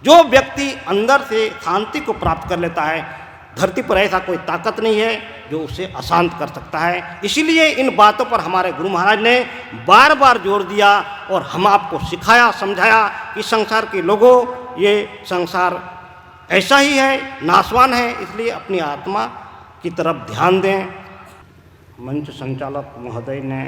जो व्यक्ति अंदर से शांति को प्राप्त कर लेता है, धरती पर ऐसा कोई ताकत नहीं है जो उसे अशांत कर सकता है। इसीलिए इन बातों पर हमारे गुरु महाराज ने बार बार जोर दिया और हम आपको सिखाया, समझाया कि संसार के लोगों, ये संसार ऐसा ही है, नाशवान है, इसलिए अपनी आत्मा की तरफ ध्यान दें। मंच संचालक महोदय ने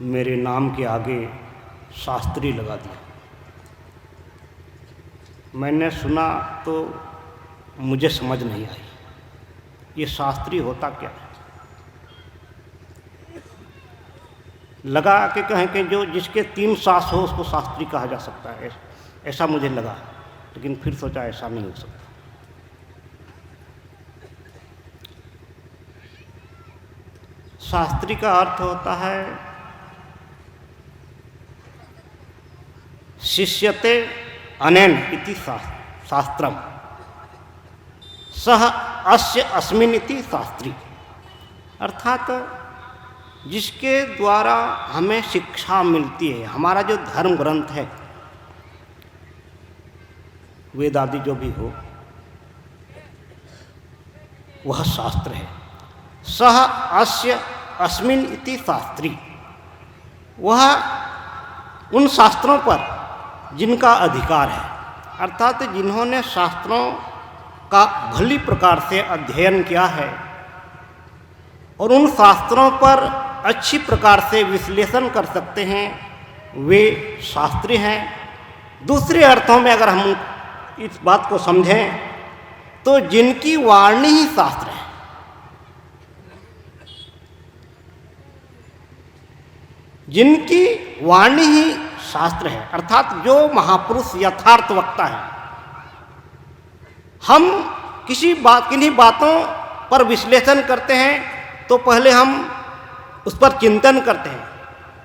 मेरे नाम के आगे शास्त्री लगा दिया। मैंने सुना तो मुझे समझ नहीं आई, ये शास्त्री होता क्या है। लगा कि कहें कि जो जिसके 3 सास हो उसको शास्त्री कहा जा सकता है, ऐसा मुझे लगा, लेकिन फिर सोचा ऐसा नहीं हो सकता। शास्त्री का अर्थ होता है शिष्यते अनेन इति शास्त्रम सह अस्य अस्मिन् इति शास्त्री, अर्थात जिसके द्वारा हमें शिक्षा मिलती है। हमारा जो धर्म ग्रंथ है, वेद आदि जो भी हो, वह शास्त्र है। सह अस्य अस्मिन् इति शास्त्री, वह उन शास्त्रों पर जिनका अधिकार है, अर्थात जिन्होंने शास्त्रों का भली प्रकार से अध्ययन किया है और उन शास्त्रों पर अच्छी प्रकार से विश्लेषण कर सकते हैं, वे शास्त्री हैं। दूसरे अर्थों में अगर हम इस बात को समझें तो जिनकी वाणी ही शास्त्र है, जिनकी वाणी ही शास्त्र है, अर्थात जो महापुरुष यथार्थ वक्ता है। हम किन्हीं बातों पर विश्लेषण करते हैं तो पहले हम उस पर चिंतन करते हैं,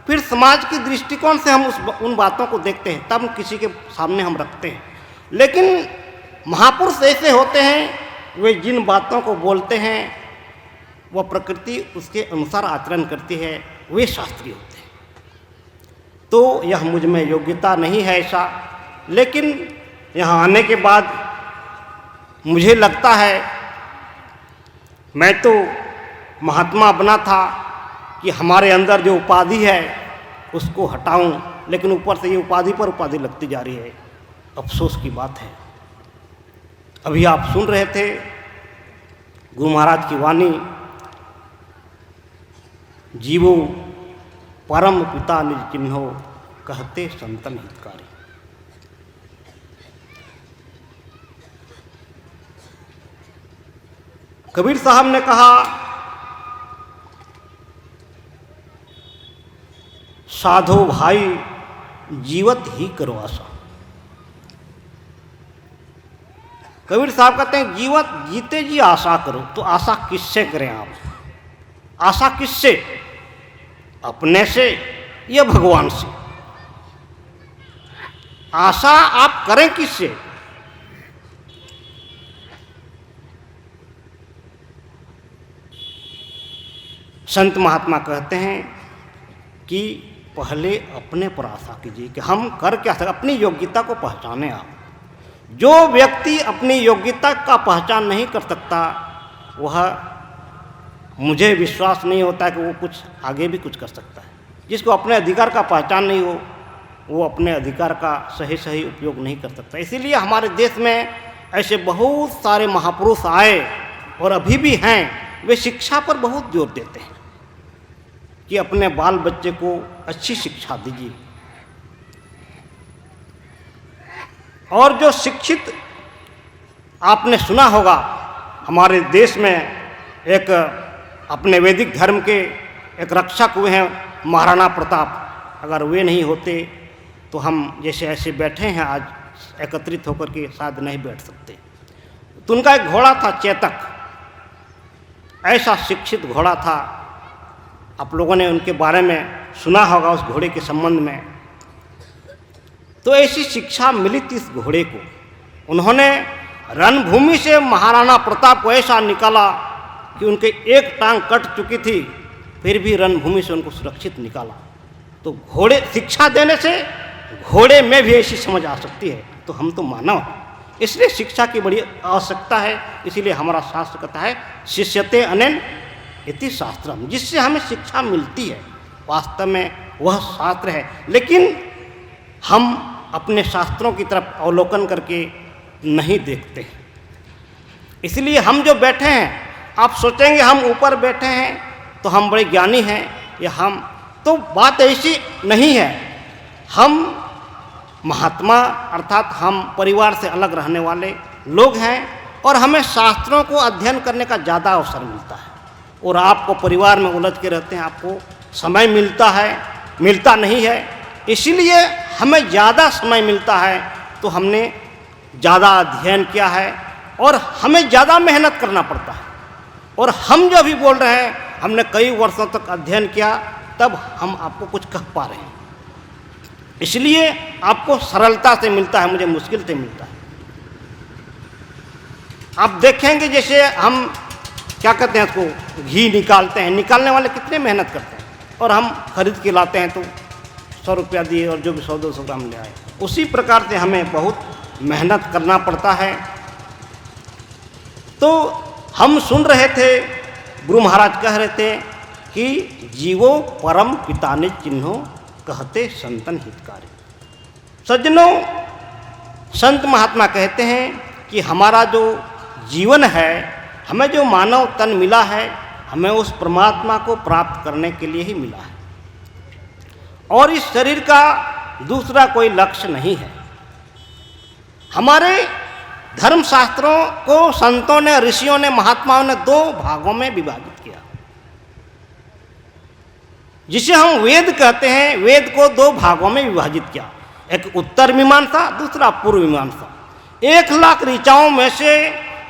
फिर समाज की दृष्टिकोण से हम उन बातों को देखते हैं, तब किसी के सामने हम रखते हैं। लेकिन महापुरुष ऐसे होते हैं, वे जिन बातों को बोलते हैं वह प्रकृति उसके अनुसार आचरण करती है, वे शास्त्री होते हैं। तो यह मुझ में योग्यता नहीं है ऐसा, लेकिन यहाँ आने के बाद मुझे लगता है, मैं तो महात्मा बना था कि हमारे अंदर जो उपाधि है उसको हटाऊं, लेकिन ऊपर से ये उपाधि पर उपाधि लगती जा रही है। अफसोस की बात है। अभी आप सुन रहे थे गुरु महाराज की वाणी, जीवो परम पिता निज चिन्हो कहते संतन हितकारी। कबीर साहब ने कहा, साधो भाई जीवत ही करो आशा। कबीर साहब कहते हैं जीते जी आशा करो। तो आशा किससे करें आप? आशा किससे? अपने से या भगवान से? आशा आप करें किससे? संत महात्मा कहते हैं कि पहले अपने पर आशा कीजिए कि हम कर क्या सकते, अपनी योग्यता को पहचाने आप। जो व्यक्ति अपनी योग्यता का पहचान नहीं कर सकता, वह, मुझे विश्वास नहीं होता कि वो कुछ आगे भी कुछ कर सकता है। जिसको अपने अधिकार का पहचान नहीं हो, वो अपने अधिकार का सही उपयोग नहीं कर सकता। इसीलिए हमारे देश में ऐसे बहुत सारे महापुरुष आए और अभी भी हैं, वे शिक्षा पर बहुत जोर देते हैं कि अपने बाल बच्चे को अच्छी शिक्षा दीजिए। और जो शिक्षित, आपने सुना होगा हमारे देश में एक अपने वैदिक धर्म के एक रक्षक हुए हैं महाराणा प्रताप। अगर वे नहीं होते तो हम जैसे ऐसे बैठे हैं आज एकत्रित होकर के शायद नहीं बैठ सकते। तो उनका एक घोड़ा था चेतक, ऐसा शिक्षित घोड़ा था। आप लोगों ने उनके बारे में सुना होगा उस घोड़े के संबंध में। तो ऐसी शिक्षा मिली थी इस घोड़े को। उन्होंने रणभूमि से महाराणा प्रताप को ऐसा निकाला कि उनके एक टांग कट चुकी थी, फिर भी रणभूमि से उनको सुरक्षित निकाला। तो घोड़े शिक्षा देने से घोड़े में भी ऐसी समझ आ सकती है, तो हम तो मानव हैं। इसलिए शिक्षा की बड़ी आवश्यकता है। इसीलिए हमारा शास्त्र कहता है शिष्यते अनेन इति शास्त्रम, जिससे हमें शिक्षा मिलती है। वास्तव में वह शास्त्र है, लेकिन हम अपने शास्त्रों की तरफ अवलोकन करके नहीं देखते। इसलिए हम जो बैठे हैं, आप सोचेंगे हम ऊपर बैठे हैं तो हम बड़े ज्ञानी हैं, या हम, तो बात ऐसी नहीं है। हम महात्मा अर्थात हम परिवार से अलग रहने वाले लोग हैं, और हमें शास्त्रों को अध्ययन करने का ज़्यादा अवसर मिलता है। और आपको परिवार में उलझ के रहते हैं, आपको समय मिलता नहीं है। इसीलिए हमें ज़्यादा समय मिलता है तो हमने ज़्यादा अध्ययन किया है, और हमें ज़्यादा मेहनत करना पड़ता है। और हम जो अभी बोल रहे हैं, हमने कई वर्षों तक अध्ययन किया, तब हम आपको कुछ कह पा रहे हैं। इसलिए आपको सरलता से मिलता है, मुझे मुश्किल से मिलता है। आप देखेंगे जैसे हम क्या कहते हैं उसको, घी निकालते हैं, निकालने वाले कितने मेहनत करते हैं, और हम खरीद के लाते हैं तो 100 रुपया दिए और जो भी 100-200 ग्राम ले आए। उसी प्रकार से हमें बहुत मेहनत करना पड़ता है। तो हम सुन रहे थे, गुरु महाराज कह रहे थे कि जीवो परम पिता ने चिन्हो कहते संतन हितकारी। सज्जनों, संत महात्मा कहते हैं कि हमारा जो जीवन है, हमें जो मानव तन मिला है, हमें उस परमात्मा को प्राप्त करने के लिए ही मिला है, और इस शरीर का दूसरा कोई लक्ष्य नहीं है। हमारे धर्मशास्त्रों को संतों ने, ऋषियों ने, महात्माओं ने 2 भागों में विभाजित किया, जिसे हम वेद कहते हैं। वेद को 2 भागों में विभाजित किया, एक उत्तर मीमांसा, दूसरा पूर्व मीमांसा। 1 लाख ऋचाओं में से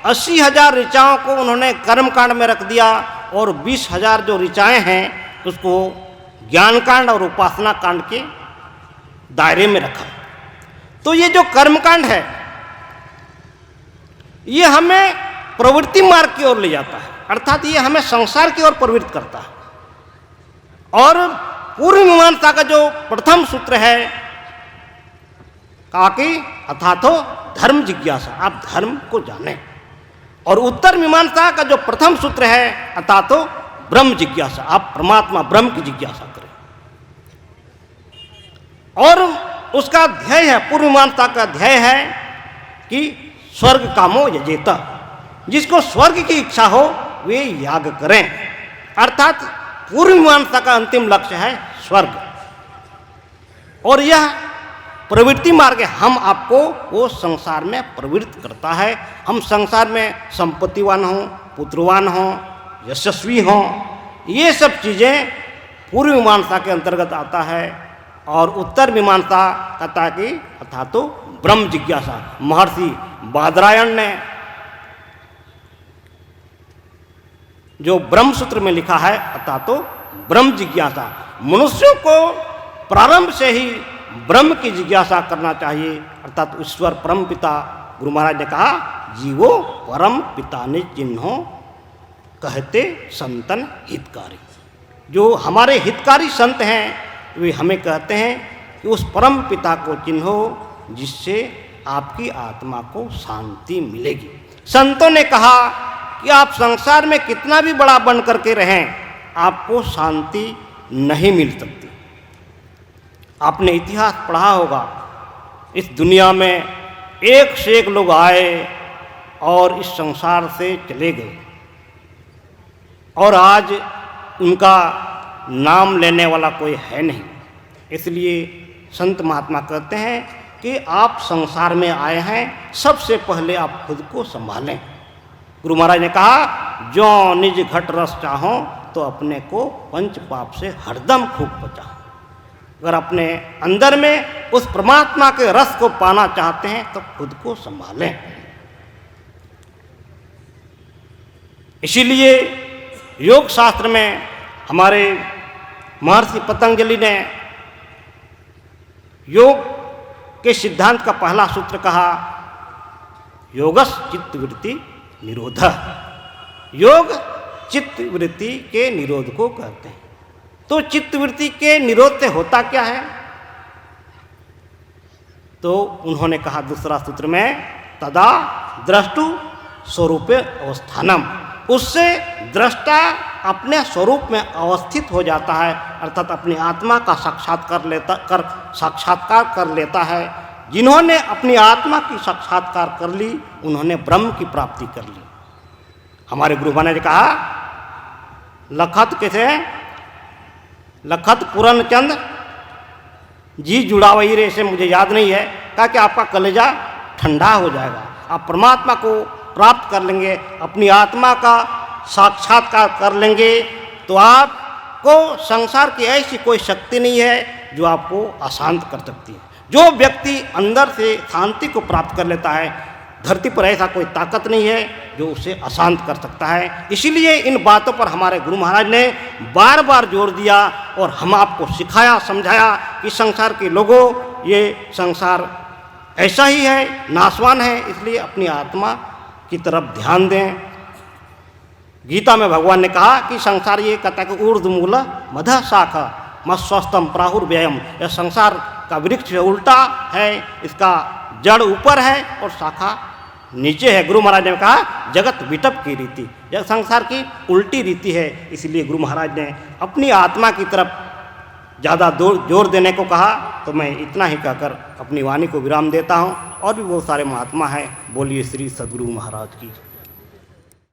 80,000 ऋचाओं को उन्होंने कर्मकांड में रख दिया, और 20,000 जो ऋचाएँ हैं उसको ज्ञान कांड और उपासना कांड के दायरे में रखा। तो ये जो कर्मकांड है, ये हमें प्रवृत्ति मार्ग की ओर ले जाता है, अर्थात ये हमें संसार की ओर प्रवृत्त करता है। और पूर्व मीमांसा का जो प्रथम सूत्र है, कहा कि अथातो धर्म जिज्ञासा, आप धर्म को जानें। और उत्तर मीमांसा का जो प्रथम सूत्र है, अथातो ब्रह्म जिज्ञासा, आप परमात्मा ब्रह्म की जिज्ञासा करें। और उसका ध्येय है, पूर्व मीमांसा का ध्येय है कि स्वर्ग कामो यजेता, जिसको स्वर्ग की इच्छा हो वे याग करें। अर्थात पूर्व मीमांसा का अंतिम लक्ष्य है स्वर्ग, और यह प्रवृत्ति मार्ग हम आपको वो संसार में प्रवृत्त करता है। हम संसार में संपत्तिवान हों, पुत्रवान हों, यशस्वी हों, ये सब चीज़ें पूर्व मीमांसा के अंतर्गत आता है। और उत्तर मीमांसा कहता है कि अथातो ब्रह्म जिज्ञासा। महर्षि बादरायण ने जो ब्रह्म सूत्र में लिखा है, अथातो ब्रह्म जिज्ञासा, मनुष्यों को प्रारंभ से ही ब्रह्म की जिज्ञासा करना चाहिए। अर्थात ईश्वर परम पिता, गुरु महाराज ने कहा जीवो परम पिता ने चिन्हो कहते संतन हितकारी। जो हमारे हितकारी संत हैं वे हमें कहते हैं कि उस परम पिता को चिन्हो, जिससे आपकी आत्मा को शांति मिलेगी। संतों ने कहा कि आप संसार में कितना भी बड़ा बन करके रहें, आपको शांति नहीं मिल सकती। आपने इतिहास पढ़ा होगा, इस दुनिया में एक से एक लोग आए और इस संसार से चले गए, और आज उनका नाम लेने वाला कोई है नहीं। इसलिए संत महात्मा कहते हैं कि आप संसार में आए हैं, सबसे पहले आप खुद को संभालें। गुरु महाराज ने कहा जो निज घट रस चाहो तो अपने को पंच पाप से हरदम खूब बचाओ। अगर अपने अंदर में उस परमात्मा के रस को पाना चाहते हैं तो खुद को संभालें। इसीलिए योग शास्त्र में हमारे महर्षि पतंजलि ने योग के सिद्धांत का पहला सूत्र कहा योगस चित्तवृत्ति निरोध। योग चित्तवृत्ति के निरोध को कहते हैं। तो चित्तवृत्ति के निरोध से होता क्या है? तो उन्होंने कहा दूसरा सूत्र में, तदा द्रष्टु स्वरूपे अवस्थानम, उससे दृष्टा अपने स्वरूप में अवस्थित हो जाता है, अर्थात अपनी आत्मा का साक्षात्कार कर लेता है। जिन्होंने अपनी आत्मा की साक्षात्कार कर ली उन्होंने ब्रह्म की प्राप्ति कर ली। हमारे गुरु महाराज ने कहा, लखत कैसे, लखत पूरन चंद जी जुड़ावई रे, से मुझे याद नहीं है, कहा कि आपका कलेजा ठंडा हो जाएगा, आप परमात्मा को प्राप्त कर लेंगे, अपनी आत्मा का साक्षात्कार कर लेंगे, तो आपको संसार की ऐसी कोई शक्ति नहीं है जो आपको अशांत कर सकती है। जो व्यक्ति अंदर से शांति को प्राप्त कर लेता है, धरती पर ऐसा कोई ताकत नहीं है जो उसे अशांत कर सकता है। इसीलिए इन बातों पर हमारे गुरु महाराज ने बार बार जोर दिया और हम आपको सिखाया, समझाया कि संसार के लोगों, ये संसार ऐसा ही है, नाशवान है, इसलिए अपनी आत्मा की तरफ ध्यान दें। गीता में भगवान ने कहा कि संसार, ये कहता है कि ऊर्ध्वमूल मध्य शाखा मस्वस्थम प्राहुर्व्ययम, यह संसार का वृक्ष उल्टा है, इसका जड़ ऊपर है और शाखा नीचे है। गुरु महाराज ने कहा जगत विटप की रीति, यह संसार की उल्टी रीति है। इसलिए गुरु महाराज ने अपनी आत्मा की तरफ ज़्यादा जोर देने को कहा। तो मैं इतना ही कहकर अपनी वाणी को विराम देता हूँ। और भी बहुत सारे महात्मा हैं। बोलिए श्री सद्गुरु महाराज की।